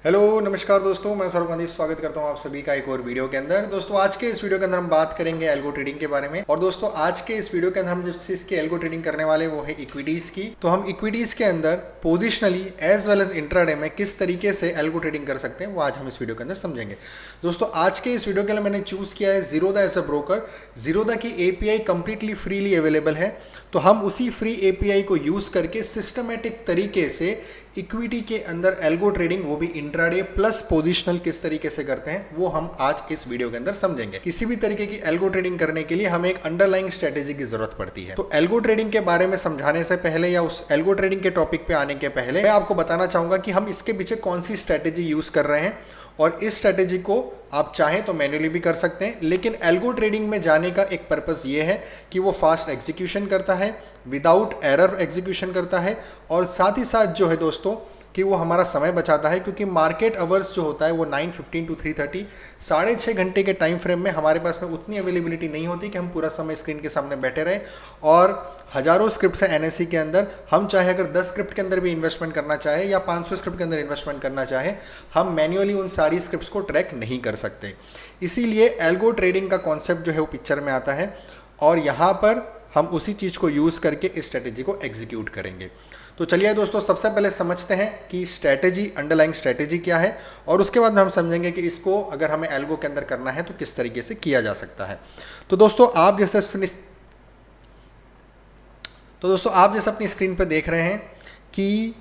Hello नमस्कार दोस्तों, मैं सौरभ गांधी स्वागत करता हूं आप सभी का एक और वीडियो के अंदर। दोस्तों आज के इस वीडियो के अंदर हम बात करेंगे एल्गो ट्रेडिंग के बारे में। और दोस्तों आज के इस वीडियो के अंदर हम जिस चीज की एल्गो ट्रेडिंग करने वाले वो है इक्विटीज की। तो हम इक्विटीज के अंदर positionally as well as intraday में किस तरीके से एल्गो ट्रेडिंग कर सकते हैं वो आज हम इस वीडियो के अंदर समझेंगे। दोस्तों आज के इस वीडियो के लिए मैंने चूज किया है Zerodha as a broker. Zerodha की एपीआई कंप्लीटली फ्रीली अवेलेबल है, तो हम उसी फ्री एपीआई को यूज करके सिस्टमेटिक तरीके से इक्विटी के अंदर एल्गो ट्रेडिंग, वो भी इंट्राडे प्लस पोजिशनल किस तरीके से करते हैं वो हम आज इस वीडियो के अंदर समझेंगे। किसी भी तरीके की एल्गो ट्रेडिंग करने के लिए हमें एक अंडरलाइंग स्ट्रेटेजी की जरूरत पड़ती है। तो एल्गो ट्रेडिंग के बारे में समझाने से पहले या उस एल्गो ट्रेडिंग के टॉपिक पे आने के पहले मैं आपको बताना चाहूंगा कि हम इसके पीछे कौन सी स्ट्रेटेजी यूज कर रहे हैं। और इस स्ट्रेटेजी को आप चाहें तो मैन्युअली भी कर सकते हैं, लेकिन एल्गो ट्रेडिंग में जाने का एक पर्पस ये है कि वो फास्ट एग्जीक्यूशन करता है, विदाउट एरर एग्जीक्यूशन करता है, और साथ ही साथ जो है दोस्तों कि वो हमारा समय बचाता है। क्योंकि मार्केट अवर्स जो होता है वो 9:15 to 3:30, 6.5 घंटे के टाइम फ्रेम में हमारे पास में उतनी अवेलेबिलिटी नहीं होती कि हम पूरा समय स्क्रीन के सामने बैठे रहें। और हजारों स्क्रिप्ट्स है एनएससी के अंदर, हम चाहे अगर 10 स्क्रिप्ट के अंदर भी इन्वेस्टमेंट करना चाहे या 500 स्क्रिप्ट के अंदर इन्वेस्टमेंट करना चाहे, हम मैन्युअली उन सारी स्क्रिप्ट्स को ट्रैक नहीं कर सकते। इसीलिए एल्गो ट्रेडिंग का कॉन्सेप्ट जो है वो पिक्चर में आता है, और यहाँ पर हम उसी चीज़ को यूज़ करके इस स्ट्रेटेजी को एग्जीक्यूट करेंगे। तो चलिए दोस्तों सबसे पहले समझते हैं कि स्ट्रैटेजी, अंडरलाइंग स्ट्रैटेजी क्या है, और उसके बाद में हम समझेंगे कि इसको अगर हमें एल्गो के अंदर करना है तो किस तरीके से किया जा सकता है। तो दोस्तों आप जैसे अपनी स्क्रीन पर देख रहे हैं कि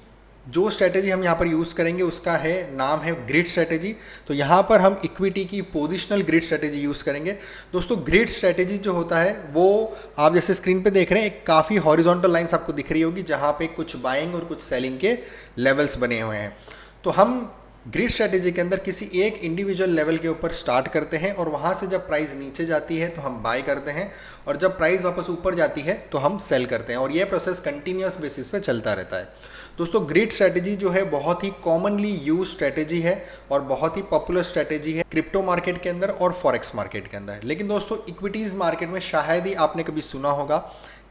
जो स्ट्रैटेजी हम यहाँ पर यूज़ करेंगे उसका है नाम है ग्रिड स्ट्रैटेजी। तो यहाँ पर हम इक्विटी की पोजिशनल ग्रिड स्ट्रैटेजी यूज़ करेंगे। दोस्तों ग्रिड स्ट्रैटेजी जो होता है वो आप जैसे स्क्रीन पे देख रहे हैं, एक काफ़ी हॉरिजॉन्टल लाइंस आपको दिख रही होगी जहाँ पे कुछ बाइंग और कुछ सेलिंग के लेवल्स बने हुए हैं। तो हम ग्रिड स्ट्रैटेजी के अंदर किसी एक इंडिविजुअल लेवल के ऊपर स्टार्ट करते हैं, और वहाँ से जब प्राइस नीचे जाती है तो हम बाय करते हैं, और जब प्राइस वापस ऊपर जाती है तो हम सेल करते हैं, और ये प्रोसेस कंटिन्यूस बेसिस पे चलता रहता है। दोस्तों ग्रिड स्ट्रैटेजी जो है बहुत ही कॉमनली यूज स्ट्रैटेजी है और बहुत ही पॉपुलर स्ट्रैटेजी है क्रिप्टो मार्केट के अंदर और फॉरेक्स मार्केट के अंदर। लेकिन दोस्तों इक्विटीज़ मार्केट में शायद ही आपने कभी सुना होगा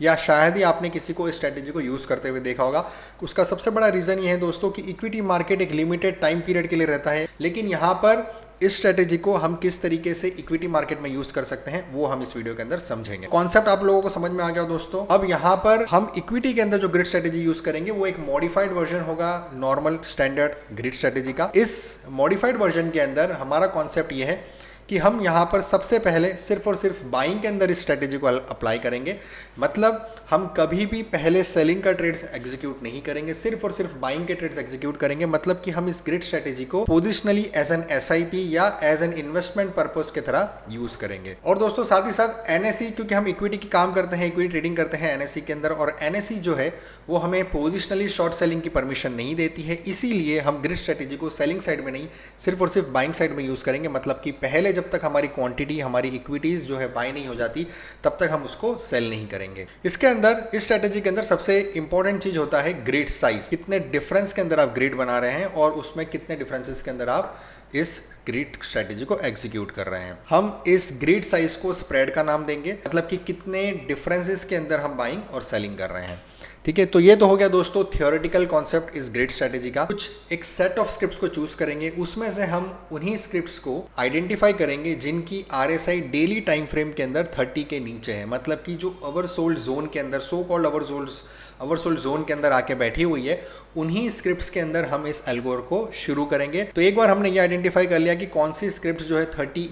या शायद ही आपने किसी को इस स्ट्रैटेजी को यूज़ करते हुए देखा होगा। उसका सबसे बड़ा रीज़न ये है दोस्तों कि इक्विटी मार्केट एक लिमिटेड टाइम पीरियड के लिए रहता है, लेकिन यहाँ पर इस स्ट्रैटेजी को हम किस तरीके से इक्विटी मार्केट में यूज कर सकते हैं वो हम इस वीडियो के अंदर समझेंगे। कॉन्सेप्ट आप लोगों को समझ में आ गया दोस्तों। अब यहाँ पर हम इक्विटी के अंदर जो ग्रिड स्ट्रैटेजी यूज करेंगे वो एक मॉडिफाइड वर्जन होगा नॉर्मल स्टैंडर्ड ग्रिड स्ट्रैटेजी का। इस मॉडिफाइड वर्जन के अंदर हमारा कॉन्सेप्ट ये है कि हम यहाँ पर सबसे पहले सिर्फ और सिर्फ बाइंग के अंदर इस स्ट्रैटेजी को अप्लाई करेंगे। मतलब हम कभी भी पहले सेलिंग का ट्रेड्स एग्जीक्यूट नहीं करेंगे, सिर्फ और सिर्फ बाइंग के ट्रेड्स एग्जीक्यूट करेंगे। मतलब कि हम इस ग्रिड स्ट्रैटेजी को पोजिशनली एज एन एसआईपी या एज एन इन्वेस्टमेंट पर्पस की तरह यूज करेंगे। और दोस्तों साथ ही साथ एनएससी, क्योंकि हम इक्विटी की काम करते हैं, इक्विटी ट्रेडिंग करते हैं एनएससी के अंदर, और एनएससी जो है वो हमें पोजिशनली शॉर्ट सेलिंग की परमिशन नहीं देती है। इसीलिए हम ग्रिड स्ट्रैटेजी को सेलिंग साइड में नहीं, सिर्फ और सिर्फ बाइंग साइड में यूज करेंगे। मतलब कि पहले जब तक हमारी क्वांटिटी, हमारी इक्विटीज जो है बाय नहीं हो जाती, तब तक हम उसको सेल नहीं करेंगे। इसके अंदर, इस स्ट्रैटेजी के अंदर सबसे इंपॉर्टेंट चीज होता है ग्रिड साइज। कितने डिफरेंस के अंदर आप ग्रिड बना रहे हैं और उसमें कितने डिफरेंसेस के अंदर आप इस ग्रिड स्ट्रैटेजी को एग्जीक्यूट कर रहे हैं। हम इस ग्रिड साइज को स्प्रेड का नाम देंगे, मतलब कि कितने डिफरेंसेस के अंदर हम बाइंग और सेलिंग कर रहे हैं। ठीक है, तो ये तो हो गया दोस्तों थियोरेटिकल कॉन्सेप्ट इस ग्रिड स्ट्रैटेजी का। कुछ एक सेट ऑफ स्क्रिप्ट्स को चूज करेंगे, उसमें से हम उन्हीं स्क्रिप्ट्स को आइडेंटिफाई करेंगे जिनकी आरएसआई डेली टाइम फ्रेम के अंदर 30 के नीचे है। मतलब कि जो ओवरसोल्ड जोन के अंदर, सो कॉल्ड ओवरसोल्ड जोन के अंदर आके बैठी हुई है, उन्हीं स्क्रिप्ट्स के अंदर हम इस एल्गोर को शुरू करेंगे। तो एक बार हमने ये आइडेंटिफाई कर लिया कि कौन सी स्क्रिप्ट जो है 30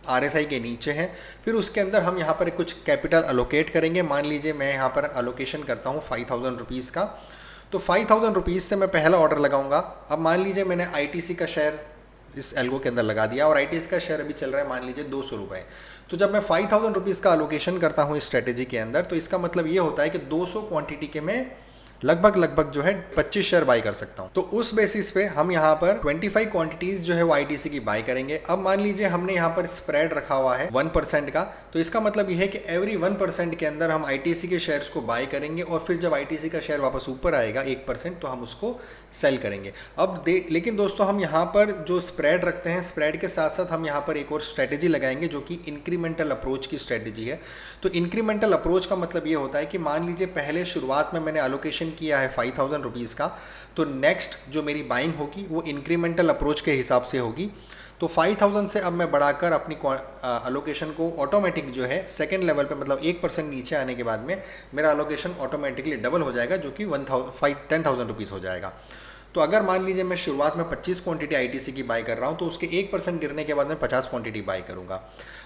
आरएसआई के नीचे हैं, फिर उसके अंदर हम यहाँ पर कुछ कैपिटल अलोकेट करेंगे। मान लीजिए मैं यहाँ पर अलोकेशन करता हूँ 5000 रुपीज़ का, तो 5000 रुपीज़ से मैं पहला ऑर्डर लगाऊंगा। अब मान लीजिए मैंने आईटीसी का शेयर इस एल्गो के अंदर लगा दिया, और आईटीसी का शेयर अभी चल रहा है मान लीजिए 200 रुपये। तो जब मैं 5000 रुपीज़ का अलोकेशन करता हूँ इस स्ट्रैटेजी के अंदर, तो इसका मतलब ये होता है कि 200 क्वांटिटी के मैं लगभग जो है 25 शेयर बाय कर सकता हूं। तो उस बेसिस पे हम यहाँ पर 25 क्वांटिटीज जो है वो आईटीसी की बाय करेंगे। अब मान लीजिए हमने यहाँ पर स्प्रेड रखा हुआ है 1% का, तो इसका मतलब ये है कि एवरी 1% के अंदर हम आईटीसी के शेयर्स को बाय करेंगे, और फिर जब आईटीसी का शेयर वापस ऊपर आएगा 1%, तो हम उसको सेल करेंगे। लेकिन दोस्तों हम यहाँ पर जो स्प्रेड रखते हैं, स्प्रेड के साथ साथ हम यहाँ पर एक और स्ट्रैटेजी लगाएंगे जो कि इंक्रीमेंटल अप्रोच की स्ट्रैटेजी है। तो इंक्रीमेंटल अप्रोच का मतलब ये होता है कि मान लीजिए पहले शुरुआत में मैंने एलोकेशन एलोकेशन किया है 5000 रुपीज़ का, तो नेक्स्ट जो मेरी बाइंग होगी वो इंक्रीमेंटल अप्रोच के हिसाब से होगी। तो 5000 से अब मैं बढ़ाकर अपनी अलोकेशन को ऑटोमेटिक जो है सेकंड लेवल पे, मतलब 1% नीचे आने के बाद में मेरा अलोकेशन ऑटोमेटिकली डबल हो जाएगा, जो कि 10,000 रुपीज़ हो जाएगा। तो अगर मान लीजिए मैं शुरुआत में 25 क्वांटिटी आईटीसी की बाय कर रहा हूँ, तो उसके 1% गिरने के बाद मैं 50 क्वांटिटी बाय करूँगा।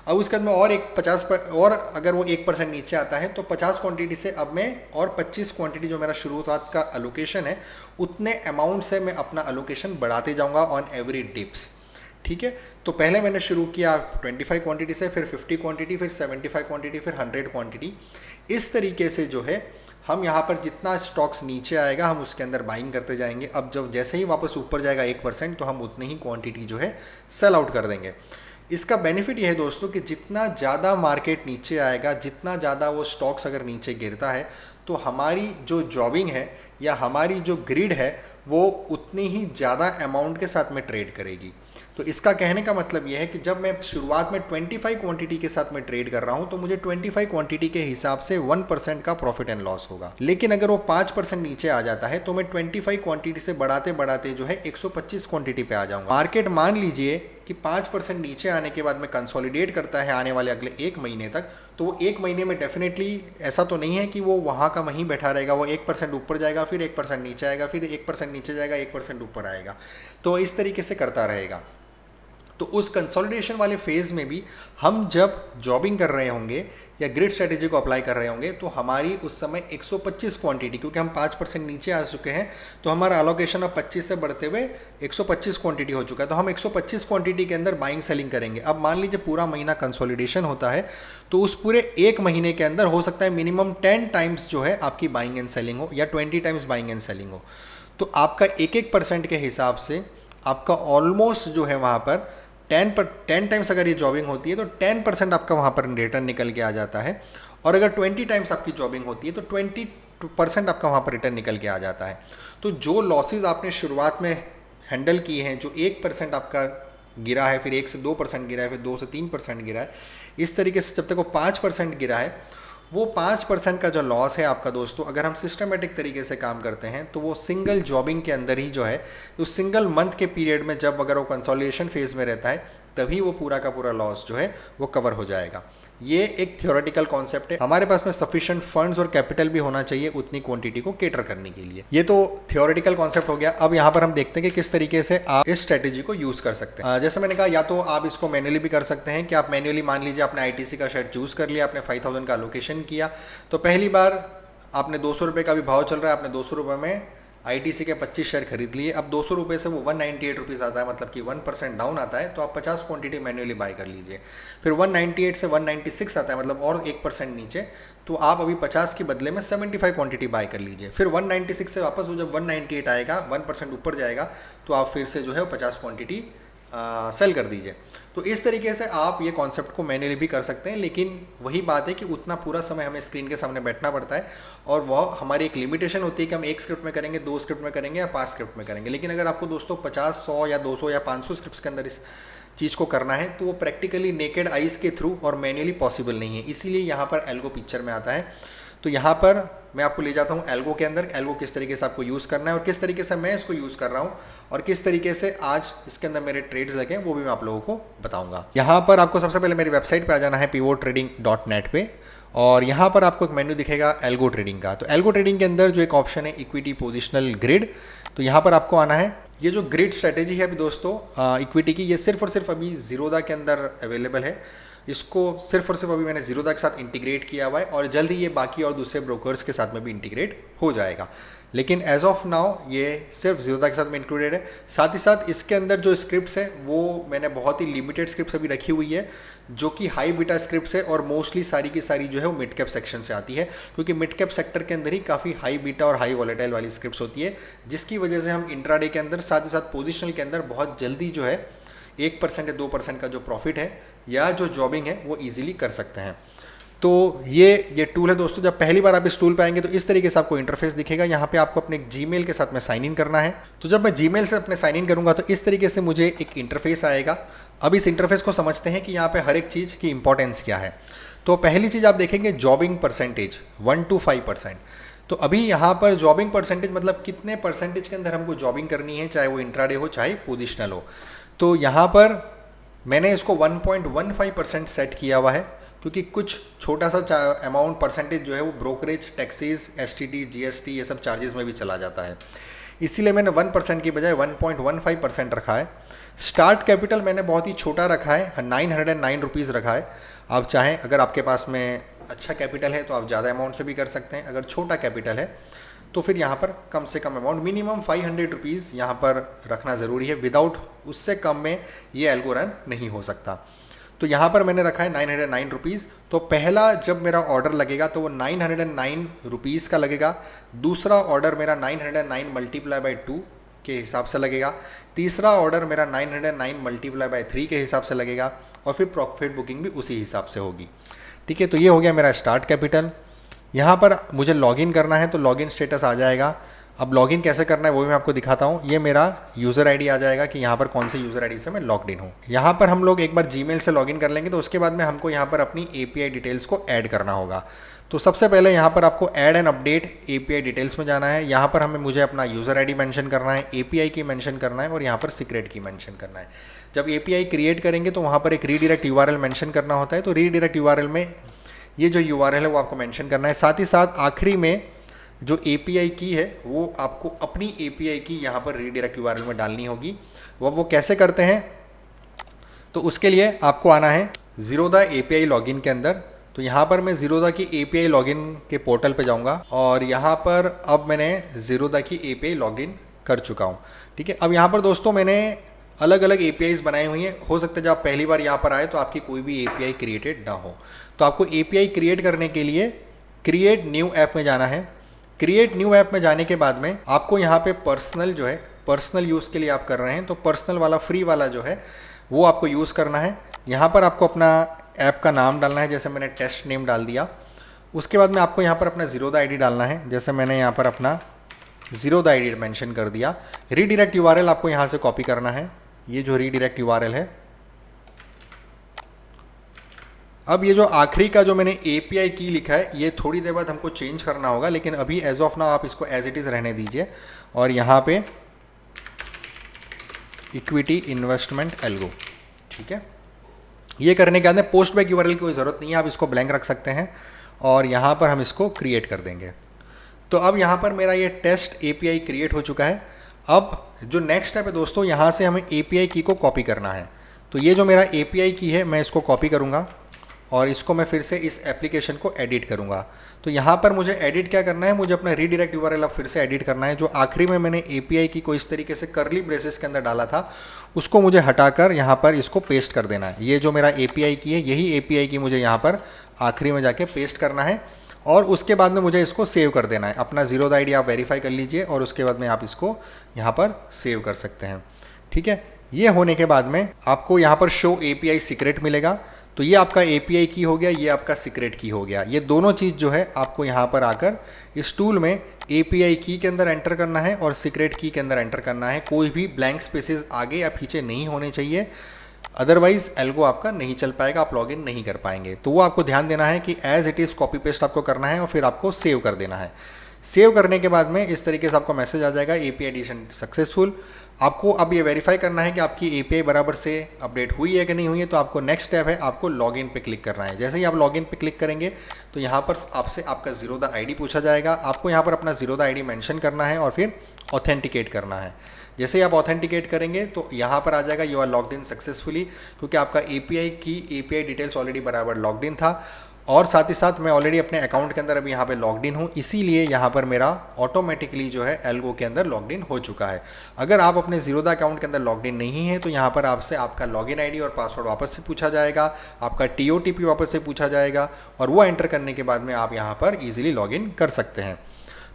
अब उसके बाद में और एक 50 और अगर वो 1% नीचे आता है तो 50 क्वांटिटी से अब मैं और 25 क्वांटिटी जो मेरा शुरुआत का अलोकेशन है उतने अमाउंट से मैं अपना अलोकेशन बढ़ाते जाऊँगा ऑन एवरी डिप्स। ठीक है, तो पहले मैंने शुरू किया 25 क्वांटिटी से, फिर 50 क्वांटिटी, फिर 75 क्वांटिटी, फिर 100 क्वांटिटी। इस तरीके से जो है हम यहाँ पर जितना स्टॉक्स नीचे आएगा हम उसके अंदर बाइंग करते जाएंगे। अब जब जैसे ही वापस ऊपर जाएगा 1% तो हम उतनी ही क्वांटिटी जो है सेल आउट कर देंगे। इसका बेनिफिट यह है दोस्तों कि जितना ज़्यादा मार्केट नीचे आएगा, जितना ज़्यादा वो स्टॉक्स अगर नीचे गिरता है, तो हमारी जो जॉबिंग है या हमारी जो ग्रिड है वो उतनी ही ज़्यादा अमाउंट के साथ में ट्रेड करेगी। तो इसका कहने का मतलब यह है कि जब मैं शुरुआत में 25 क्वांटिटी के साथ में ट्रेड कर रहा हूं तो मुझे 25 क्वांटिटी के हिसाब से 1% का प्रॉफिट एंड लॉस होगा। लेकिन अगर वो 5% नीचे आ जाता है तो मैं 25 क्वांटिटी से बढ़ाते बढ़ाते जो है 125 क्वांटिटी पे आ जाऊंगा। मार्केट मान लीजिए कि 5% नीचे आने के बाद में कंसोलिडेट करता है आने वाले अगले 1 महीने तक, तो वो 1 महीने में डेफिनेटली ऐसा तो नहीं है कि वो वहाँ का वहीं बैठा रहेगा। वो 1% ऊपर जाएगा, फिर 1% नीचे आएगा, फिर 1% नीचे जाएगा, 1% ऊपर आएगा, तो इस तरीके से करता रहेगा। तो उस कंसोलिडेशन वाले फेज़ में भी हम जब जॉबिंग कर रहे होंगे या ग्रिड स्ट्रेटेजी को अप्लाई कर रहे होंगे तो हमारी उस समय 125 क्वांटिटी, क्योंकि हम 5% नीचे आ चुके हैं तो हमारा अलोकेशन अब 25 से बढ़ते हुए 125 क्वांटिटी हो चुका है। तो हम 125 क्वांटिटी के अंदर बाइंग सेलिंग करेंगे। अब मान लीजिए पूरा महीना कंसोलिडेशन होता है तो उस पूरे 1 महीने के अंदर हो सकता है मिनिमम 10 टाइम्स जो है आपकी बाइंग एंड सेलिंग हो या 20 टाइम्स बाइंग एंड सेलिंग हो। तो आपका 1% के हिसाब से आपका ऑलमोस्ट जो है वहाँ पर 10 टाइम्स अगर ये जॉबिंग होती है तो 10% आपका वहाँ पर रिटर्न निकल के आ जाता है। और अगर 20 टाइम्स आपकी जॉबिंग होती है तो 20% आपका वहाँ पर रिटर्न निकल के आ जाता है। तो जो लॉसेज आपने शुरुआत में हैंडल किए हैं, जो 1% आपका गिरा है, फिर 1 से 2% गिरा है, फिर 2 से 3% गिरा है, इस तरीके से जब तक वो 5% गिरा है, वो 5% का जो लॉस है आपका दोस्तों, अगर हम सिस्टमेटिक तरीके से काम करते हैं तो वो सिंगल जॉबिंग के अंदर ही जो है उस सिंगल मंथ के पीरियड में जब अगर वो कंसोलिडेशन फेज में रहता है तभी वो पूरा का पूरा लॉस जो है वो कवर हो जाएगा। ये एक थ्योरेटिकल कॉन्सेप्ट है। हमारे पास में सफिशिएंट फंड्स और कैपिटल भी होना चाहिए उतनी क्वांटिटी को केटर करने के लिए। ये तो थ्योरेटिकल कॉन्सेप्ट हो गया। अब यहाँ पर हम देखते हैं कि किस तरीके से आप इस स्ट्रेटेजी को यूज़ कर सकते हैं। जैसे मैंने कहा, या तो आप इसको मैन्युअली भी कर सकते हैं कि आप मैन्युअली मान लीजिए आपने आईटीसी का शेयर चूज़ कर लिया, आपने 5000 का एलोकेशन किया, तो पहली बार आपने 200 रुपये का भी भाव चल रहा है, आपने 200 रुपये में आईटीसी के 25 शेयर खरीद लिए। अब 200 रुपये से वो 198 रुपीज़ आता है, मतलब कि 1% डाउन आता है, तो आप 50 क्वांटिटी मैन्युअली बाय कर लीजिए। फिर 198 से 196 आता है, मतलब और 1% नीचे, तो आप अभी 50 के बदले में 75 क्वांटिटी बाय कर लीजिए। फिर 196 से वापस वो जब 198 आएगा, 1% ऊपर जाएगा, तो आप फिर से जो है वो 50 क्वांटिटी सेल कर दीजिए। तो इस तरीके से आप ये कॉन्सेप्ट को मैन्युअली भी कर सकते हैं, लेकिन वही बात है कि उतना पूरा समय हमें स्क्रीन के सामने बैठना पड़ता है और वह हमारी एक लिमिटेशन होती है कि हम 1 स्क्रिप्ट में करेंगे, 2 स्क्रिप्ट में करेंगे या 5 स्क्रिप्ट में करेंगे। लेकिन अगर आपको दोस्तों 50, 100 या 200 या 500 स्क्रिप्ट्स के अंदर इस चीज़ को करना है तो वो प्रैक्टिकली नेकेड आइज़ के थ्रू और मैन्युअली पॉसिबल नहीं है। इसीलिए यहाँ पर एल्गो पिक्चर में आता है। तो यहाँ पर मैं आपको ले जाता हूँ एल्गो के अंदर, एल्गो किस तरीके से आपको यूज़ करना है और किस तरीके से मैं इसको यूज़ कर रहा हूँ और किस तरीके से आज इसके अंदर मेरे ट्रेड्स लगे वो भी मैं आप लोगों को बताऊँगा। यहाँ पर आपको सबसे पहले मेरी वेबसाइट पे आ जाना है pivotrading.net पे, और यहाँ पर आपको एक मेन्यू दिखेगा एल्गो ट्रेडिंग का। तो एल्गो ट्रेडिंग के अंदर जो एक ऑप्शन है इक्विटी पोजिशनल ग्रिड, तो यहाँ पर आपको आना है। ये जो ग्रिड स्ट्रेटेजी है अभी दोस्तों इक्विटी की, ये सिर्फ और सिर्फ अभी ज़ीरोधा के अंदर अवेलेबल है। इसको सिर्फ और सिर्फ अभी मैंने ज़ीरोधा के साथ इंटीग्रेट किया हुआ है और जल्द ही ये बाकी और दूसरे ब्रोकर्स के साथ में भी इंटीग्रेट हो जाएगा। लेकिन एज ऑफ नाउ ये सिर्फ ज़ीरोधा के साथ में इंक्लूडेड है। साथ ही साथ इसके अंदर जो स्क्रिप्ट्स है वो मैंने बहुत ही लिमिटेड स्क्रिप्ट्स अभी रखी हुई है जो कि हाई बीटा स्क्रिप्ट्स है और मोस्टली सारी की सारी जो है वो मिड कैप सेक्शन से आती है, क्योंकि मिड कैप सेक्टर के अंदर ही काफ़ी हाई बीटा और हाई वॉलेटाइल वाली स्क्रिप्ट्स होती है, जिसकी वजह से हम इंट्राडे के अंदर साथ ही साथ पोजिशनल के अंदर बहुत जल्दी जो है 1% या 2% का जो प्रॉफिट है या जो जॉबिंग है वो ईजिली कर सकते हैं। तो ये टूल है दोस्तों। जब पहली बार आप इस टूल पे आएंगे तो इस तरीके से आपको इंटरफेस दिखेगा। यहाँ पे आपको अपने जीमेल के साथ में साइन इन करना है। तो जब मैं जीमेल से अपने साइन इन करूँगा तो इस तरीके से मुझे एक इंटरफेस आएगा। अब इस इंटरफेस को समझते हैं कि यहाँ पे हर एक चीज़ की इंपॉर्टेंस क्या है। तो पहली चीज़ आप देखेंगे जॉबिंग परसेंटेज 1 to 5%। तो अभी यहाँ पर जॉबिंग परसेंटेज मतलब कितने परसेंटेज के अंदर हमको जॉबिंग करनी है, चाहे वो इंट्राडे हो चाहे पोजिशनल हो। तो यहाँ पर मैंने इसको 1.15% सेट किया हुआ है, क्योंकि कुछ छोटा सा अमाउंट परसेंटेज जो है वो ब्रोकरेज, टैक्सेस, STT, GST ये सब चार्जेस में भी चला जाता है, इसीलिए मैंने 1% की बजाय 1.15% रखा है। स्टार्ट कैपिटल मैंने बहुत ही छोटा रखा है, 909 रुपीज़ रखा है। आप चाहें, अगर आपके पास में अच्छा कैपिटल है तो आप ज़्यादा अमाउंट से भी कर सकते हैं, अगर छोटा कैपिटल है तो फिर यहाँ पर कम से कम अमाउंट मिनिमम 500 रुपीज़ यहाँ पर रखना ज़रूरी है। विदाउट उससे कम में ये एल्गो रन नहीं हो सकता। तो यहाँ पर मैंने रखा है 909 रुपीज़। तो पहला जब मेरा ऑर्डर लगेगा तो वो 909 रुपीज़ का लगेगा। दूसरा ऑर्डर मेरा 909 मल्टीप्लाई बाई 2 के हिसाब से लगेगा। तीसरा ऑर्डर मेरा 909 मल्टीप्लाई बाई 3 के हिसाब से लगेगा, और फिर प्रॉफिट बुकिंग भी उसी हिसाब से होगी। ठीक है, तो ये हो गया मेरा स्टार्ट कैपिटल। यहाँ पर मुझे लॉगिन करना है तो लॉगिन स्टेटस आ जाएगा। अब लॉगिन कैसे करना है वो भी मैं आपको दिखाता हूँ। ये मेरा यूज़र आईडी आ जाएगा कि यहाँ पर कौन से यूज़र आईडी से मैं लॉग्ड इन हूँ। यहाँ पर हम लोग एक बार जीमेल से लॉगिन कर लेंगे, तो उसके बाद में हमको यहाँ पर अपनी API डिटेल्स को ऐड करना होगा। तो सबसे पहले यहाँ पर आपको add and update API details में जाना है। यहाँ पर मुझे अपना यूज़र आईडी मेंशन करना है, API की मेंशन करना है, और यहाँ पर सीक्रेट की मेंशन करना है। जब API क्रिएट करेंगे तो वहाँ पर एक रीडायरेक्ट URL मेंशन करना होता है। तो रीडायरेक्ट URL में ये जो URL है वो आपको मेंशन करना है। साथ ही साथ आखिरी में जो API की है वो आपको अपनी API की यहाँ पर रीडायरेक्ट URL में डालनी होगी। वो कैसे करते हैं, तो उसके लिए आपको आना है ज़ीरोदा API लॉगिन के अंदर। तो यहाँ पर मैं ज़ीरोदा की API लॉगिन के पोर्टल पे जाऊँगा, और यहाँ पर अब मैंने ज़ीरोदा की API लॉगिन कर चुका हूँ। ठीक है, अब यहाँ पर दोस्तों मैंने अलग अलग APIs बनाई हुई हैं। हो सकता है जब आप पहली बार यहाँ पर आए तो आपकी कोई भी API क्रिएटेड ना हो। तो आपको API क्रिएट करने के लिए क्रिएट न्यू ऐप में जाना है। क्रिएट न्यू ऐप में जाने के बाद में आपको यहाँ पे पर्सनल जो है, पर्सनल यूज़ के लिए आप कर रहे हैं तो पर्सनल वाला, फ्री वाला जो है वो आपको यूज़ करना है। यहाँ पर आपको अपना ऐप का नाम डालना है, जैसे मैंने टेस्ट नेम डाल दिया। उसके बाद में आपको यहाँ पर अपना ज़ीरोदा आईडी डालना है, जैसे मैंने यहाँ पर अपना ज़ीरोदा आईडी मेंशन कर दिया। रीडायरेक्ट URL आपको यहाँ से कॉपी करना है, ये जो रीडायरेक्ट URL है। अब ये जो आखिरी का जो मैंने API की लिखा है ये थोड़ी देर बाद हमको चेंज करना होगा, लेकिन अभी एज ऑफ नाउ आप इसको एज इट इज़ रहने दीजिए। और यहाँ पे इक्विटी इन्वेस्टमेंट एल्गो, ठीक है। ये करने के बाद में पोस्ट बैक URL की कोई ज़रूरत नहीं है, आप इसको ब्लैंक रख सकते हैं। और यहाँ पर हम इसको क्रिएट कर देंगे। तो अब यहाँ पर मेरा ये टेस्ट API क्रिएट हो चुका है। अब जो नेक्स्ट स्टेप है दोस्तों, यहाँ से हमें API की को कॉपी करना है। तो ये जो मेरा API की है मैं इसको कॉपी करूँगा और इसको मैं फिर से इस एप्लीकेशन को एडिट करूँगा। तो यहाँ पर मुझे एडिट क्या करना है, मुझे अपना रीडायरेक्ट URL अब फिर से एडिट करना है। जो आखिरी में मैंने API की को इस तरीके से कर्ली ब्रेसेस के अंदर डाला था उसको मुझे हटाकर यहाँ पर इसको पेस्ट कर देना है। ये जो मेरा API की है यही API की मुझे यहाँ पर आखिरी में जाके पेस्ट करना है, और उसके बाद में मुझे इसको सेव कर देना है। अपना ज़ीरोदा आईडी आप वेरीफाई कर लीजिए और उसके बाद में आप इसको यहाँ पर सेव कर सकते हैं। ठीक है, ये होने के बाद में आपको यहाँ पर शो API सीक्रेट मिलेगा। तो ये आपका API की हो गया, ये आपका सीक्रेट की हो गया। ये दोनों चीज़ जो है आपको यहाँ पर आकर इस टूल में API की के अंदर एंटर करना है और सीक्रेट की के अंदर एंटर करना है। कोई भी ब्लैंक स्पेसेस आगे या पीछे नहीं होने चाहिए, अदरवाइज एल्गो आपका नहीं चल पाएगा, आप लॉगिन नहीं कर पाएंगे। तो वो आपको ध्यान देना है कि as it is copy paste आपको करना है और फिर आपको सेव कर देना है। सेव करने के बाद में इस तरीके से आपको मैसेज आ जाएगा API एडिशन सक्सेसफुल। आपको अब ये वेरीफाई करना है कि आपकी API बराबर से अपडेट हुई है कि नहीं हुई है। तो आपको नेक्स्ट स्टेप है, आपको लॉगिन पे क्लिक करना है। जैसे ही आप लॉगिन पे क्लिक करेंगे तो यहाँ पर आपसे आपका ज़ीरोदा आईडी पूछा जाएगा। आपको यहाँ पर अपना ज़ीरोदा आईडी मेंशन करना है और फिर ऑथेंटिकेट करना है। जैसे ही आप ऑथेंटिकेट करेंगे तो यहाँ पर आ जाएगा you are logged in successfully, क्योंकि आपका API डिटेल्स ऑलरेडी बराबर लॉग्ड इन था। और साथ ही साथ मैं ऑलरेडी अपने अकाउंट के अंदर अभी यहाँ पे लॉग्ड इन हूँ, इसीलिए यहाँ पर मेरा ऑटोमेटिकली जो है एल्गो के अंदर लॉग्ड इन हो चुका है। अगर आप अपने ज़ीरोदा अकाउंट के अंदर लॉग्ड इन नहीं है तो यहाँ पर आपसे आपका लॉगिन आईडी और पासवर्ड वापस से पूछा जाएगा, आपका TOTP वापस से पूछा जाएगा, और वो एंटर करने के बाद में आप यहाँ पर ईजिली लॉगिन कर सकते हैं।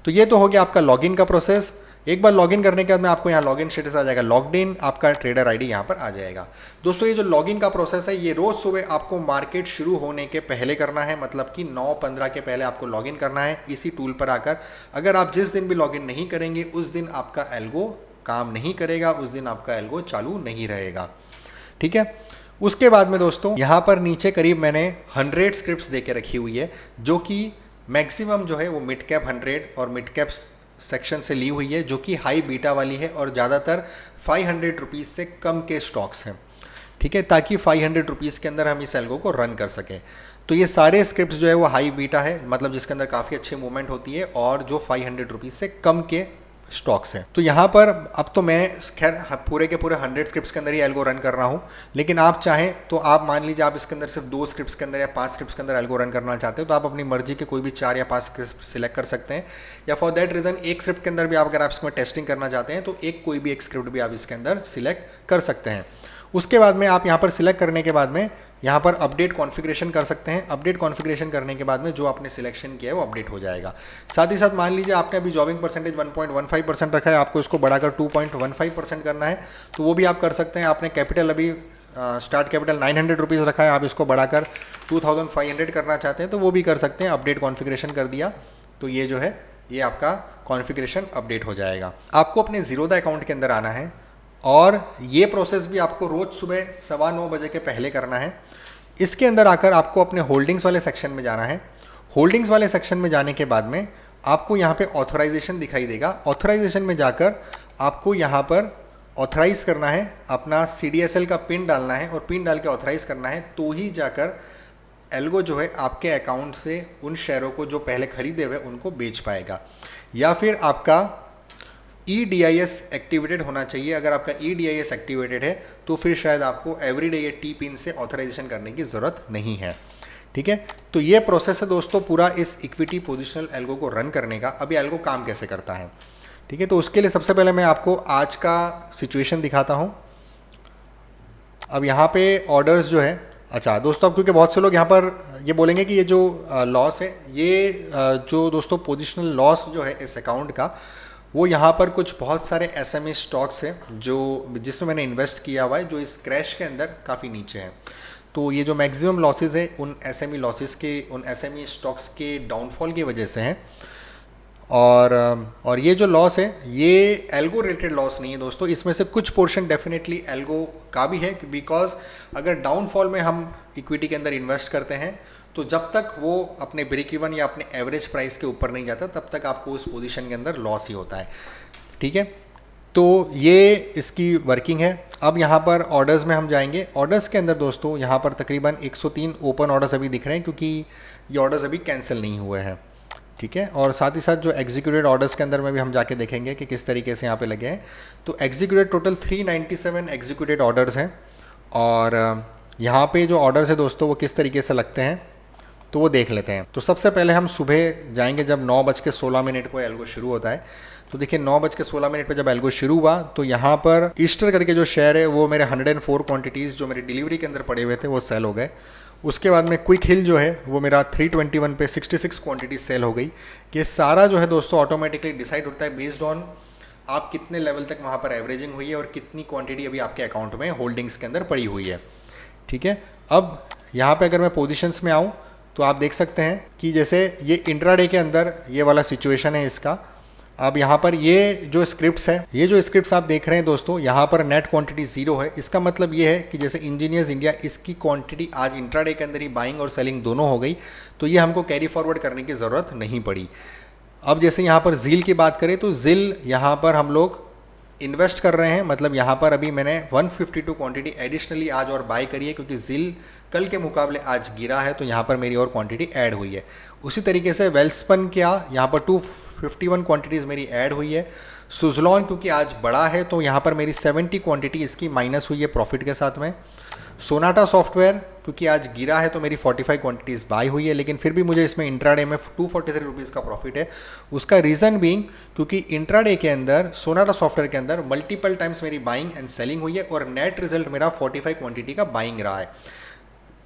तो ये तो हो गया आपका लॉगिन का प्रोसेस। एक बार लॉगिन करने के बाद में आपको यहाँ लॉगिन स्टेटस आ जाएगा, लॉग्ड इन, आपका ट्रेडर आईडी यहाँ पर आ जाएगा। दोस्तों ये जो लॉगिन का प्रोसेस है ये रोज़ सुबह आपको मार्केट शुरू होने के पहले करना है, मतलब कि 9:15 के पहले आपको लॉगिन करना है इसी टूल पर आकर। अगर आप जिस दिन भी लॉगिन नहीं करेंगे उस दिन आपका एल्गो काम नहीं करेगा, उस दिन आपका एल्गो चालू नहीं रहेगा। ठीक है, उसके बाद में दोस्तों यहाँ पर नीचे करीब मैंने 100 स्क्रिप्ट्स दे के रखी हुई है, जो कि मैक्सिमम जो है वो मिड कैप 100 और मिड कैप सेक्शन से ली हुई है, जो कि हाई बीटा वाली है और ज़्यादातर 500 रुपीज़ से कम के स्टॉक्स हैं, ठीक है, ताकि 500 रुपीज़ के अंदर हम इस एल्गो को रन कर सकें। तो ये सारे स्क्रिप्ट्स जो है वो हाई बीटा है, मतलब जिसके अंदर काफ़ी अच्छी मूवमेंट होती है और जो 500 रुपीज़ से कम के स्टॉक्स हैं। तो यहाँ पर अब तो मैं खैर पूरे के पूरे 100 स्क्रिप्ट्स के अंदर ही एल्गो रन कर रहा हूँ, लेकिन आप चाहें तो आप मान लीजिए आप इसके अंदर सिर्फ 2 स्क्रिप्ट्स के अंदर या 5 स्क्रिप्ट्स के अंदर एल्गो रन करना चाहते हो, तो आप अपनी मर्जी के कोई भी 4 या 5 स्क्रिप्ट सिलेक्ट कर सकते हैं, या फॉर दैट रीज़न एक स्क्रिप्ट के अंदर भी आप अगर आप इसमें टेस्टिंग करना चाहते हैं तो कोई भी एक स्क्रिप्ट भी आप इसके अंदर सिलेक्ट कर सकते हैं। उसके बाद में आप यहाँ पर सिलेक्ट करने के बाद में यहाँ पर अपडेट कॉन्फ़िगरेशन कर सकते हैं। अपडेट कॉन्फ़िगरेशन करने के बाद में जो आपने सिलेक्शन किया है वो अपडेट हो जाएगा। साथ ही साथ मान लीजिए आपने अभी जॉबिंग परसेंटेज 1.15% रखा है, आपको इसको बढ़ाकर 2.15% करना है, तो वो भी आप कर सकते हैं। आपने कैपिटल अभी स्टार्ट कैपिटल 900 रुपीज़ रखा है, आप इसको बढ़ाकर 2500 करना चाहते हैं तो वो भी कर सकते हैं। अपडेट कॉन्फ़िगरेशन कर दिया तो ये जो है ये आपका कॉन्फ़िगरेशन अपडेट हो जाएगा। आपको अपने ज़ीरोधा अकाउंट के अंदर आना है और ये प्रोसेस भी आपको रोज़ सुबह 9:15 बजे के पहले करना है। इसके अंदर आकर आपको अपने होल्डिंग्स वाले सेक्शन में जाना है। होल्डिंग्स वाले सेक्शन में जाने के बाद में आपको यहाँ पे ऑथराइजेशन दिखाई देगा। ऑथराइजेशन में जाकर आपको यहाँ पर ऑथराइज़ करना है, अपना CDSL का पिन डालना है और पिन डाल के ऑथराइज़ करना है, तो ही जाकर एल्गो जो है आपके अकाउंट से उन शेयरों को जो पहले खरीदे हुए उनको बेच पाएगा। या फिर आपका EDIS एक्टिवेटेड होना चाहिए। अगर आपका EDIS एक्टिवेटेड है तो फिर शायद आपको एवरीडे ये T पिन से ऑथराइजेशन करने की ज़रूरत नहीं है, ठीक है। तो ये प्रोसेस है दोस्तों पूरा इस इक्विटी पोजिशनल एल्गो को रन करने का। अब ये एल्गो काम कैसे करता है, ठीक है। तो उसके लिए सबसे पहले मैं आपको आज का सिचुएशन दिखाता हूँ। अब यहाँ पे ऑर्डर्स जो है, अच्छा दोस्तों, अब क्योंकि बहुत से लोग यहाँ पर ये बोलेंगे कि ये जो लॉस है, ये जो दोस्तों पोजिशनल लॉस जो है इस अकाउंट का, वो यहाँ पर कुछ बहुत सारे SME स्टॉक्स हैं जो जिसमें मैंने इन्वेस्ट किया हुआ है, जो इस क्रैश के अंदर काफ़ी नीचे हैं। तो ये जो मैक्सिमम लॉसेस है उन SME लॉसेस के, उन SME स्टॉक्स के डाउनफॉल की वजह से हैं। और ये जो लॉस है ये एल्गो रिलेटेड लॉस नहीं है दोस्तों, इसमें से कुछ पोर्शन डेफिनेटली एल्गो का भी है, बिकॉज अगर डाउनफॉल में हम इक्विटी के अंदर इन्वेस्ट करते हैं तो जब तक वो अपने ब्रेक इवन या अपने एवरेज प्राइस के ऊपर नहीं जाता तब तक आपको उस पोजीशन के अंदर लॉस ही होता है, ठीक है। तो ये इसकी वर्किंग है। अब यहाँ पर ऑर्डर्स में हम जाएंगे। ऑर्डर्स के अंदर दोस्तों यहाँ पर तकरीबन 103 ओपन ऑर्डर्स अभी दिख रहे हैं, क्योंकि ये ऑर्डर्स अभी कैंसिल नहीं हुए हैं, ठीक है। और साथ ही साथ जो एग्जीक्यूटेड ऑर्डर्स के अंदर में भी हम जाके देखेंगे कि किस तरीके से यहाँ पे लगे हैं। तो एग्जीक्यूटेड टोटल 397 एग्जीक्यूटेड ऑर्डर्स हैं। और यहाँ पे जो ऑर्डर्स है दोस्तों वो किस तरीके से लगते हैं तो वो देख लेते हैं। तो सबसे पहले हम सुबह जाएंगे जब 9:16 को एल्गो शुरू होता है। तो देखिए 9:16 पे जब एल्गो शुरू हुआ तो यहाँ पर ईस्टर करके जो शेयर है वो मेरे 104 क्वांटिटीज़ जो मेरे डिलीवरी के अंदर पड़े हुए थे वो सेल हो गए। उसके बाद में क्विक हिल जो है वो मेरा 321 पे 66 क्वांटिटी सेल हो गई। ये सारा जो है दोस्तों ऑटोमेटिकली डिसाइड होता है बेस्ड ऑन आप कितने लेवल तक वहाँ पर एवरेजिंग हुई है और कितनी क्वांटिटी अभी आपके अकाउंट में होल्डिंग्स के अंदर पड़ी हुई है, ठीक है। अब यहाँ पे अगर मैं पोजीशंस में आऊँ तो आप देख सकते हैं कि जैसे ये इंट्राडे के अंदर ये वाला सिचुएशन है इसका। अब यहाँ पर ये जो स्क्रिप्ट्स है, ये जो स्क्रिप्ट्स आप देख रहे हैं दोस्तों, यहाँ पर नेट क्वांटिटी 0 है। इसका मतलब ये है कि जैसे इंजीनियर्स इंडिया, इसकी क्वांटिटी आज इंट्राडे के अंदर ही बाइंग और सेलिंग दोनों हो गई, तो ये हमको कैरी फॉरवर्ड करने की ज़रूरत नहीं पड़ी। अब जैसे यहाँ पर ZIL की बात करें तो ZIL यहाँ पर हम लोग इन्वेस्ट कर रहे हैं, मतलब यहाँ पर अभी मैंने 152 क्वांटिटी एडिशनली आज और बाय करी है, क्योंकि ZIL कल के मुकाबले आज गिरा है तो यहाँ पर मेरी और क्वांटिटी ऐड हुई है। उसी तरीके से वेल्सपन क्या, यहाँ पर 251 क्वांटिटीज़ मेरी ऐड हुई है। सुज़लॉन क्योंकि आज बड़ा है तो यहाँ पर मेरी 70 क्वांटिटी इसकी माइनस हुई है प्रॉफिट के साथ में। सोनाटा सॉफ्टवेयर क्योंकि आज गिरा है तो मेरी 45 क्वांटिटीज़ बाई हुई है, लेकिन फिर भी मुझे इसमें इंट्राडे में 243 रुपीज़ का प्रॉफिट है। उसका रीज़न बीइंग क्योंकि इंट्राडे के अंदर सोनाटा सॉफ्टवेयर के अंदर मल्टीपल टाइम्स मेरी बाइंग एंड सेलिंग हुई है और नेट रिजल्ट मेरा 45 क्वांटिटी का बाइंग रहा है।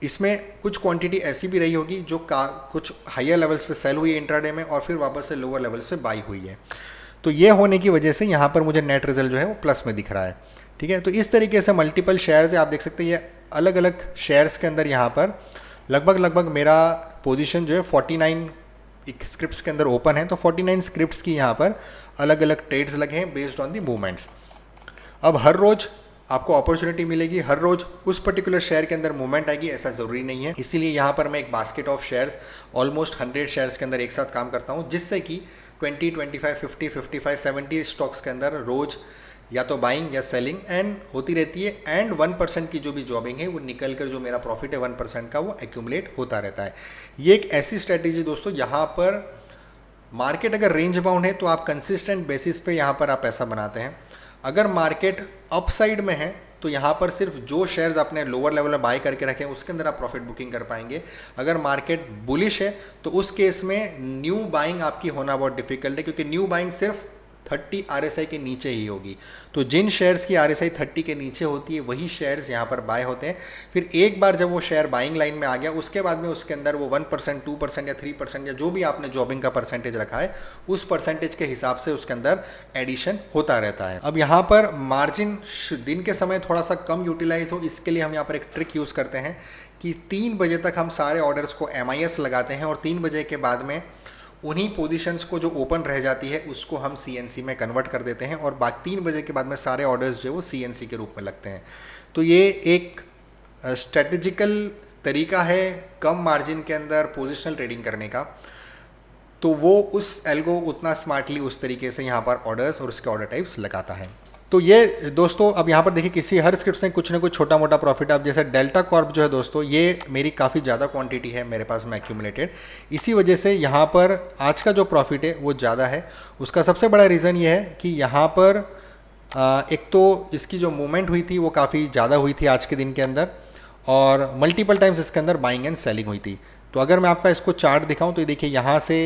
इसमें कुछ क्वांटिटी ऐसी भी रही होगी जो कुछ हायर लेवल्स पे सेल हुई है इंट्राडे में और फिर वापस से लोअर लेवल से बाई हुई है। तो ये होने की वजह से यहाँ पर मुझे नेट रिजल्ट जो है वो प्लस में दिख रहा है, ठीक है। तो इस तरीके से मल्टीपल शेयर्स है, आप देख सकते हैं ये अलग अलग शेयर्स के अंदर यहाँ पर लगभग मेरा पोजीशन जो है 49 स्क्रिप्ट्स के अंदर ओपन है। तो 49 स्क्रिप्ट्स की यहाँ पर अलग अलग ट्रेड्स लगे हैं बेस्ड ऑन दी मूवमेंट्स। अब हर रोज़ आपको अपॉर्चुनिटी मिलेगी, हर रोज उस पर्टिकुलर शेयर के अंदर मूवमेंट आएगी, ऐसा ज़रूरी नहीं है। इसीलिए यहाँ पर मैं एक basket of shares almost 100 shares के अंदर एक साथ काम करता हूँ, जिससे कि 20, 25, 50, 55, 70 स्टॉक्स के अंदर रोज या तो बाइंग या सेलिंग एंड होती रहती है, एंड 1% की जो भी जॉबिंग है वो निकल कर जो मेरा प्रॉफिट है 1% का वो एक्यूमुलेट होता रहता है। ये एक ऐसी स्ट्रैटेजी दोस्तों, यहाँ पर मार्केट अगर रेंज बाउंड है तो आप कंसिस्टेंट बेसिस पे यहाँ पर आप पैसा बनाते हैं। अगर मार्केट अपसाइड में है तो यहाँ पर सिर्फ जो शेयर्स आपने लोअर लेवल में बाय करके रखे हैं उसके अंदर आप प्रॉफिट बुकिंग कर पाएंगे। अगर मार्केट बुलिश है तो उस केस में न्यू बाइंग आपकी होना बहुत डिफिकल्ट है, क्योंकि न्यू बाइंग सिर्फ 30 RSI के नीचे ही होगी। तो जिन शेयर्स की RSI 30 के नीचे होती है वही शेयर्स यहाँ पर बाय होते हैं। फिर एक बार जब वो शेयर बाइंग लाइन में आ गया उसके बाद में उसके अंदर वो 1%, 2% या 3% या जो भी आपने जॉबिंग का परसेंटेज रखा है उस परसेंटेज के हिसाब से उसके अंदर एडिशन होता रहता है। अब यहाँ पर मार्जिन दिन के समय थोड़ा सा कम यूटिलाइज हो, इसके लिए हम यहाँ पर एक ट्रिक यूज़ करते हैं कि 3 बजे तक हम सारे ऑर्डर्स को MIS लगाते हैं और 3 बजे के बाद में उन्हीं पोजीशंस को जो ओपन रह जाती है उसको हम CNC में कन्वर्ट कर देते हैं और बाकी 3 बजे के बाद में सारे ऑर्डर्स जो वो CNC के रूप में लगते हैं। तो ये एक स्ट्रेटेजिकल तरीका है कम मार्जिन के अंदर पोजिशनल ट्रेडिंग करने का। तो वो उस एल्गो उतना स्मार्टली उस तरीके से यहाँ पर ऑर्डर्स और उसके ऑर्डर टाइप्स लगाता है। तो ये दोस्तों अब यहाँ पर देखिए किसी हर स्क्रिप्ट में कुछ ना कुछ छोटा मोटा प्रॉफिट। अब जैसे डेल्टा कॉर्प जो है दोस्तों, ये मेरी काफ़ी ज़्यादा क्वांटिटी है मेरे पास में एक्यूमुलेटेड, इसी वजह से यहाँ पर आज का जो प्रॉफिट है वो ज़्यादा है। उसका सबसे बड़ा रीज़न ये है कि यहाँ पर एक तो इसकी जो मूवमेंट हुई थी वो काफ़ी ज़्यादा हुई थी आज के दिन के अंदर, और मल्टीपल टाइम्स इसके अंदर बाइंग एंड सेलिंग हुई थी। तो अगर मैं आपका इसको चार्ट दिखाऊँ तो ये देखिए यहाँ से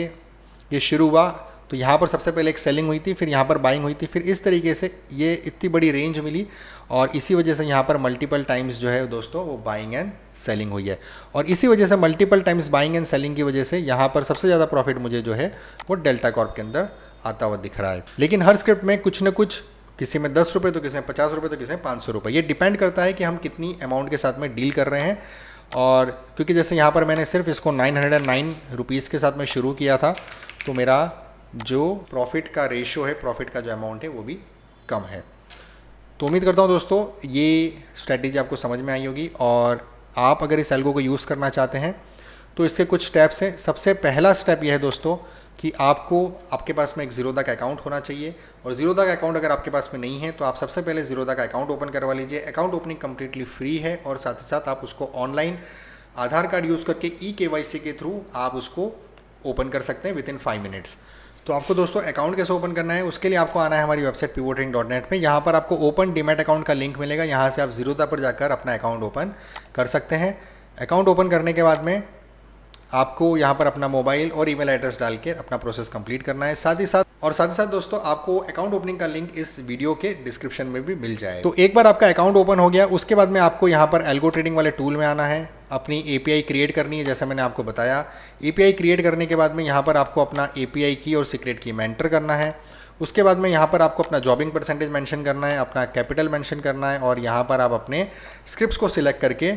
ये शुरू हुआ तो यहाँ पर सबसे पहले एक सेलिंग हुई थी, फिर यहाँ पर बाइंग हुई थी, फिर इस तरीके से ये इतनी बड़ी रेंज मिली और इसी वजह से यहाँ पर मल्टीपल टाइम्स जो है दोस्तों वो बाइंग एंड सेलिंग हुई है। और इसी वजह से multiple times buying and selling की वजह से यहाँ पर सबसे ज़्यादा प्रॉफिट मुझे जो है वो डेल्टा कॉर्प के अंदर आता हुआ दिख रहा है। लेकिन हर स्क्रिप्ट में कुछ न कुछ, किसी में 10 रुपये तो किसी में 50 रुपये तो किसी में 500 रुपये, ये डिपेंड करता है कि हम कितनी अमाउंट के साथ में डील कर रहे हैं। और क्योंकि जैसे यहाँ पर मैंने सिर्फ इसको 909 रुपीज़ के साथ में शुरू किया था तो मेरा जो प्रॉफिट का रेशियो है, प्रॉफिट का जो अमाउंट है वो भी कम है। तो उम्मीद करता हूँ दोस्तों ये स्ट्रैटेजी आपको समझ में आई होगी, और आप अगर इस एल्गो को यूज़ करना चाहते हैं तो इसके कुछ स्टेप्स हैं। सबसे पहला स्टेप यह है दोस्तों कि आपके पास में एक ज़ीरोधा का अकाउंट होना चाहिए, और ज़ीरोधा का अकाउंट अगर आपके पास में नहीं है तो आप सबसे पहले ज़ीरोधा का अकाउंट ओपन करवा लीजिए। अकाउंट ओपनिंग कम्प्लीटली फ्री है और साथ ही साथ आप उसको ऑनलाइन आधार कार्ड यूज़ करके eKYC के थ्रू आप उसको ओपन कर सकते हैं विद इन 5 मिनट्स। तो आपको दोस्तों अकाउंट कैसे ओपन करना है, उसके लिए आपको आना है हमारी वेबसाइट pivottrading.net में। यहाँ पर आपको ओपन डीमैट अकाउंट का लिंक मिलेगा, यहाँ से आप ज़ीरोधा पर जाकर अपना अकाउंट ओपन कर सकते हैं। अकाउंट ओपन करने के बाद में आपको यहाँ पर अपना मोबाइल और ईमेल एड्रेस डाल के अपना प्रोसेस कंप्लीट करना है। साथ ही साथ दोस्तों आपको अकाउंट ओपनिंग का लिंक इस वीडियो के डिस्क्रिप्शन में भी मिल जाए। तो एक बार आपका अकाउंट ओपन हो गया उसके बाद में आपको यहाँ पर एल्गो ट्रेडिंग वाले टूल में आना है, अपनी API क्रिएट करनी है जैसा मैंने आपको बताया। API क्रिएट करने के बाद में यहाँ पर आपको अपना API की और सीक्रेट की में एंटर करना है। उसके बाद में यहाँ पर आपको अपना जॉबिंग परसेंटेज मेंशन करना है, अपना कैपिटल मेंशन करना है, और यहाँ पर आप अपने स्क्रिप्ट्स को सिलेक्ट करके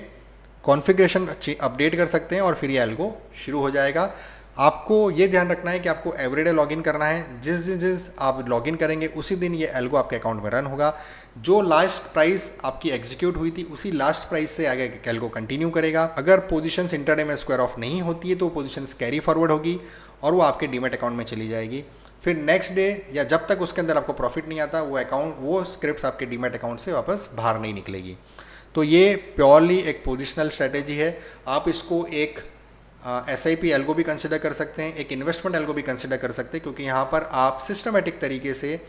कॉन्फ़िगरेशन अपडेट कर सकते हैं और फिर ये एल्गो शुरू हो जाएगा। आपको ये ध्यान रखना है कि आपको एवरीडे लॉगिन करना है। जिस आप लॉगिन करेंगे उसी दिन ये एल्गो आपके अकाउंट में रन होगा। जो लास्ट प्राइस आपकी एग्जीक्यूट हुई थी उसी लास्ट प्राइस से आगे एल्गो कंटिन्यू करेगा। अगर पोजीशंस इंटरडे में स्क्वायर ऑफ नहीं होती है तो पोजीशंस कैरी फॉरवर्ड होगी और वो आपके डीमैट अकाउंट में चली जाएगी। फिर नेक्स्ट डे या जब तक उसके अंदर आपको प्रॉफिट नहीं आता वो स्क्रिप्ट्स आपके डीमैट अकाउंट से वापस बाहर नहीं निकलेगी। तो ये प्योरली एक पोजिशनल स्ट्रैटेजी है। आप इसको एक SIP एल्गो भी कंसिडर कर सकते हैं, एक इन्वेस्टमेंट एल्गो भी कंसिडर कर सकते हैं, क्योंकि यहाँ पर आप सिस्टमेटिक तरीके से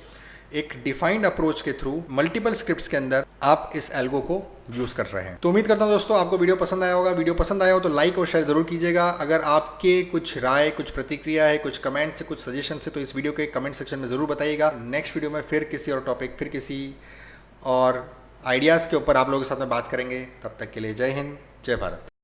एक डिफाइंड अप्रोच के थ्रू मल्टीपल स्क्रिप्ट्स के अंदर आप इस एल्गो को यूज़ कर रहे हैं। तो उम्मीद करता हूँ दोस्तों आपको वीडियो पसंद आया होगा। वीडियो पसंद आया हो तो लाइक और शेयर ज़रूर कीजिएगा। अगर आपके कुछ राय, कुछ प्रतिक्रिया है, कुछ कमेंट से, कुछ सजेशन है तो इस वीडियो के कमेंट सेक्शन में ज़रूर बताइएगा। नेक्स्ट वीडियो में फिर किसी और टॉपिक, फिर किसी और आइडियाज़ के ऊपर आप लोगों के साथ में बात करेंगे। तब तक के लिए जय हिंद, जय भारत।